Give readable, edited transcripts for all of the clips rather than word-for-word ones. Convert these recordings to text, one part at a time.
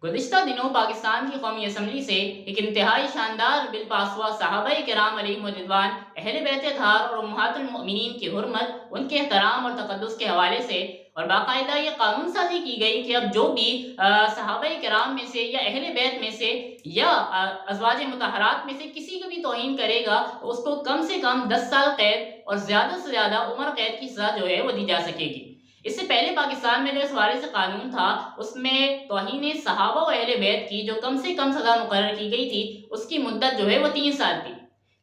गुज़िश्ता दिनों पाकिस्तान की कौमी असम्बली से एक इंतहाई शानदार बिल पास हुआ। सहाबाए किराम अलैहिमुर्रिज़वान, अहले बैत अतहार और उम्महातुल मोमिनीन की हुर्मत, उनके एहतराम और तक़द्दुस के हवाले से और बाकायदा ये कानून साज़ी की गई कि अब जो भी सहाबाए किराम में से या अहले बैत में से या अज़वाज मुतहरात में से किसी की भी तौहीन करेगा तो उसको कम से कम 10 साल कैद और ज़्यादा से ज़्यादा उम्र कैद की सज़ा जो है वो दी जा सकेगी। इससे पहले पाकिस्तान में जो इस हवाले से कानून था, उसमें तौहीन सहाबा व अहले बैत की जो कम से कम सज़ा मुकर्रर की गई थी, उसकी मुद्दत जो है वो 3 साल थी।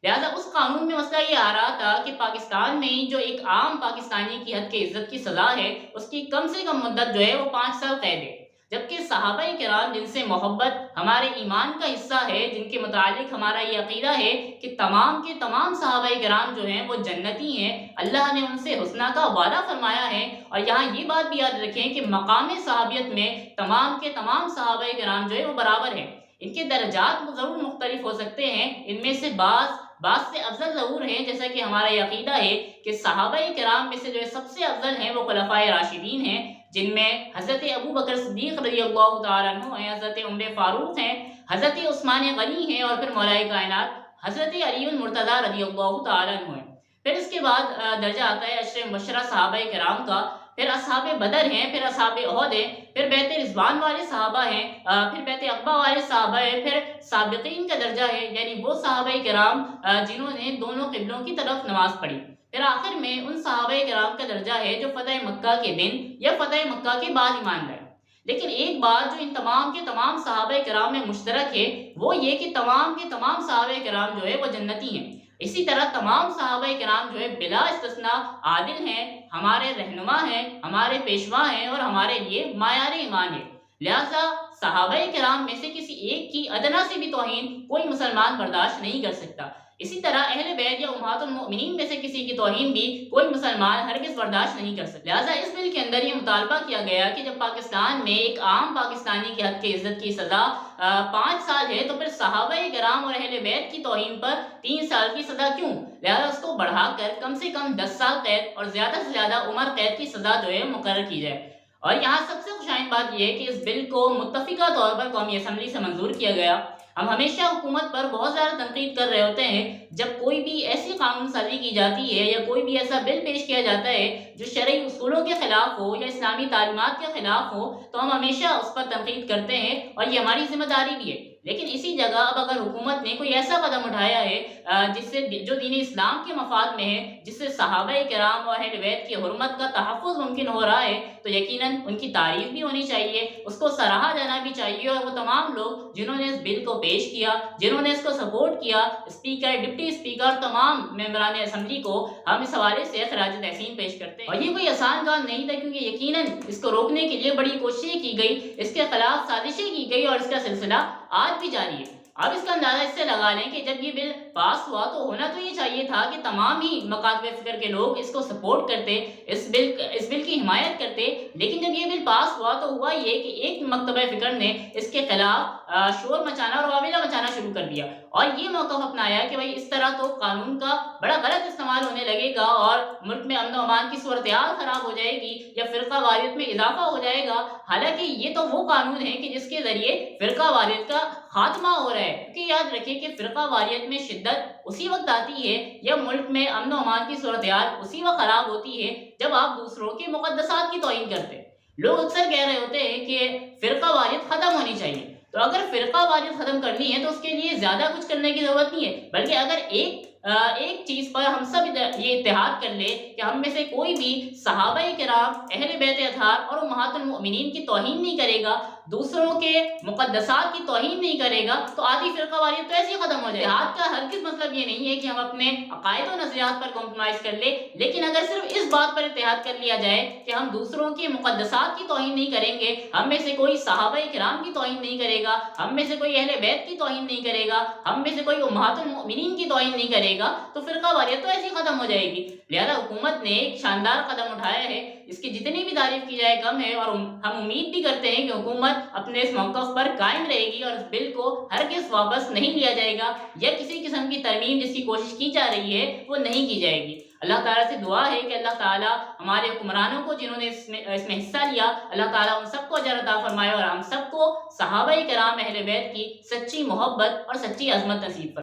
लिहाज़ा उस कानून में मसला ये आ रहा था कि पाकिस्तान में ही जो एक आम पाकिस्तानी की हद के इज़्ज़त की सज़ा है, उसकी कम से कम मुद्दत जो है वो 5 साल कैद है। जबकि सहाबाए किराम जिनसे मोहब्बत हमारे ईमान का हिस्सा है, जिनके मुतालिक हमारा ये अक़ीदा है कि तमाम के तमाम सहाबाए किराम जो हैं वो जन्नती हैं, अल्लाह ने उनसे हुस्ना का वादा फरमाया है। और यहाँ ये बात भी याद रखें कि मकाम सहाबियत में तमाम के तमाम सहाबाए किराम जो है वो बराबर हैं। इनके दर्जात ज़रूर मुख्तलिफ हो सकते हैं, इनमें से बाज़ से अफ़ज़ल ज़रूर हैं, जैसा कि हमारा ये अक़ीदा है कि सहाबाए किराम में से जो है सबसे अफ़ज़ल हैं वो खुलफ़ाए राशिदीन हैं, जिनमें हज़रत अबू बकर सिद्दीक़ रज़ियल्लाहु तआला अन्हु हैं, हज़रत उमर फ़ारूक हैं, हज़रत उस्मान गनी हैं और फिर मौलाए कायनात हज़रत अली मुर्तज़ा रज़ियल्लाहु तआला अन्हु हैं। फिर इसके बाद दर्जा आता है अशरे मुबश्शरा सहाबाए किराम का। फिर असहाबे बदर हैं, फिर असहाबे उहद हैं, फिर बैत रिज़वान वाले सहाबा हैं, फिर बैत अक़बा वाले सहाबा हैं, फिर साबिक़ीन का दर्जा है, यानी वो सहाबाए किराम जिन्होंने दोनों क़िबलों की तरफ नमाज़ पढ़ी। फिर आखिर में उन सहाबाए किराम का दर्जा है जो फ़तह मक्का के दिन या फ़तह मक्का के बाद ईमान लाए। लेकिन एक बात जो इन तमाम के तमाम सहाबाए किराम में मुश्तरक है, वो ये कि तमाम के तमाम सहाबाए किराम जो है वो जन्नती हैं। इसी तरह तमाम सहाबाए किराम जो है बिला इस्तिस्ना आदिल हैं, हमारे रहनुमा हैं, हमारे पेशवा हैं और हमारे लिए मायार ईमान है। लिहाजा सहाबाए किराम में से किसी एक की अदना से भी तौहीन कोई मुसलमान बर्दाश्त नहीं कर सकता। इसी तरह अहले बैत या उम्महातुल मोमिनीन में से किसी की तौहीन भी कोई मुसलमान हरगिज़ बर्दाश्त नहीं कर सकता। लिहाजा इस बिल के अंदर ये मुतालबा किया गया कि जब पाकिस्तान में एक आम पाकिस्तानी की हद के इज़्ज़त की सज़ा 5 साल है, तो फिर सहाबाए किराम और अहले बैत की तौहीन पर 3 साल की सज़ा क्यों? लिहाजा उसको बढ़ाकर कम से कम 10 साल कैद और ज़्यादा से ज़्यादा उम्र कैद की सज़ा जो है मुकर्रर की जाए। और यहाँ सबसे खुशाइन बात यह है कि इस बिल को मुत्तफ़िका तौर पर कौमी असम्बली से मंजूर किया गया। हम हमेशा हुकूमत पर बहुत ज़्यादा तनकीद कर रहे होते हैं जब कोई भी ऐसी कानून साज़ी की जाती है या कोई भी ऐसा बिल पेश किया जाता है जो शरई उसूलों के ख़िलाफ़ हो या इस्लामी तालीमात के ख़िलाफ़ हो, तो हम हमेशा उस पर तनकीद करते हैं और ये हमारी ज़िम्मेदारी भी है। लेकिन इसी जगह अब अगर हुकूमत ने कोई ऐसा कदम उठाया है जिससे जो दीन इस्लाम के मफाद में है, जिससे सहाबाए किराम और अहले बैत की हुर्मत का तहफ़्फ़ुज़ मुमकिन हो रहा है, तो यकीनन उनकी तारीफ़ भी होनी चाहिए, उसको सराहा जाना भी चाहिए। और वो तमाम लोग जिन्होंने इस बिल को पेश किया, जिन्होंने इसको सपोर्ट किया, स्पीकर, डिप्टी स्पीकर, तमाम मेंबरान असम्बली को हम इस हवाले से खिराज तहसीन पेश करते हैं। और ये कोई आसान काम नहीं था, क्योंकि यकीनन इसको रोकने के लिए बड़ी कोशिशें की गई, इसके खिलाफ साजिशें की गई और इसका सिलसिला आज भी जारी है। अब इसका अंदाजा इससे लगा लें कि जब ये बिल पास हुआ तो होना तो ये चाहिए था कि तमाम ही मकातबे फ़िक्र के लोग इसको सपोर्ट करते, इस बिल की हिमायत करते। लेकिन जब ये बिल पास हुआ तो हुआ ये कि एक मकतबे फ़िक्र ने इसके खिलाफ शोर मचाना और वाविला मचाना शुरू कर दिया और ये मौक़िफ़ अपनाया कि भाई इस तरह तो कानून का बड़ा गलत इस्तेमाल होने लगेगा और मुल्क में अमन व अमान की सूरत-ए-हाल ख़राब हो जाएगी या फ़िरका वारियत में इज़ाफ़ा हो जाएगा। हालाँकि ये तो वो कानून है कि जिसके ज़रिए फ़िरका वारियत का खात्मा हो रहा है। क्योंकि याद रखिए कि फ़िरका वारियत में शिद्दत उसी वक़्त आती है या मुल्क में अमन व अमान की सूरत-ए-हाल उसी वक़्त ख़राब होती है जब आप दूसरों के मुक़द्दसात की तौहीन करते हैं। लोग अक्सर कह रहे होते हैं कि फ़िरका वारियत ख़त्म होनी चाहिए। तो अगर फ़िरका वारियत ख़त्म करनी है तो उसके लिए ज़्यादा कुछ करने की ज़रूरत नहीं है, बल्कि अगर एक चीज़ पर हम सब ये इत्तेहाद कर लें कि हम में से कोई भी सहाबाए किराम, अहले बैत अतहार और उम्महातुल मोमिनीन की तौहीन नहीं करेगा, दूसरों के मुक़द्दसात की तौहीन नहीं करेगा, तो आधी फ़िरका वारियत तो ऐसे ही ख़त्म हो जाएगी। इत्तेहाद का हरगिज़ मतलब ये नहीं है कि हम अपने अक़ायद व नज़रियात पर कॉम्प्रोमाइज़ कर लें, लेकिन अगर सिर्फ़ इस बात पर इत्तेहाद कर लिया जाए कि हम दूसरों के मुक़द्दसात की तौहीन नहीं करेंगे, हम में से कोई सहाबाए किराम की तौहीन नहीं करेगा, हम में से कोई अहले बैत की तौहीन नहीं करेगा, हम में से कोई उम्महातुल मोमिनीन की तौहीन नहीं करेगा, तो फ़िरका वारियत तो ऐसे ही ख़त्म हो जाएगी। लिहाजा हुकूमत ने एक शानदार कदम उठाया है, इसकी जितनी भी तारीफ़ की जाए कम है। और हम उम्मीद भी करते हैं कि हुकूमत अपने इस मौक़िफ़ पर कायम रहेगी और इस बिल को हरगिज़ वापस नहीं लिया जाएगा या किसी किस्म की तरमीम जिसकी कोशिश की जा रही है वो नहीं की जाएगी। اللہ تعالیٰ سے دعا ہے کہ اللہ تعالیٰ ہمارے حکمرانوں کو جنہوں نے اس میں حصہ لیا، اللہ تعالیٰ ان سب کو اجر عطا فرمائے اور ہم سب کو صحابہ کرام اہل بیت کی سچی محبت اور سچی عظمت نصیب فرمائے۔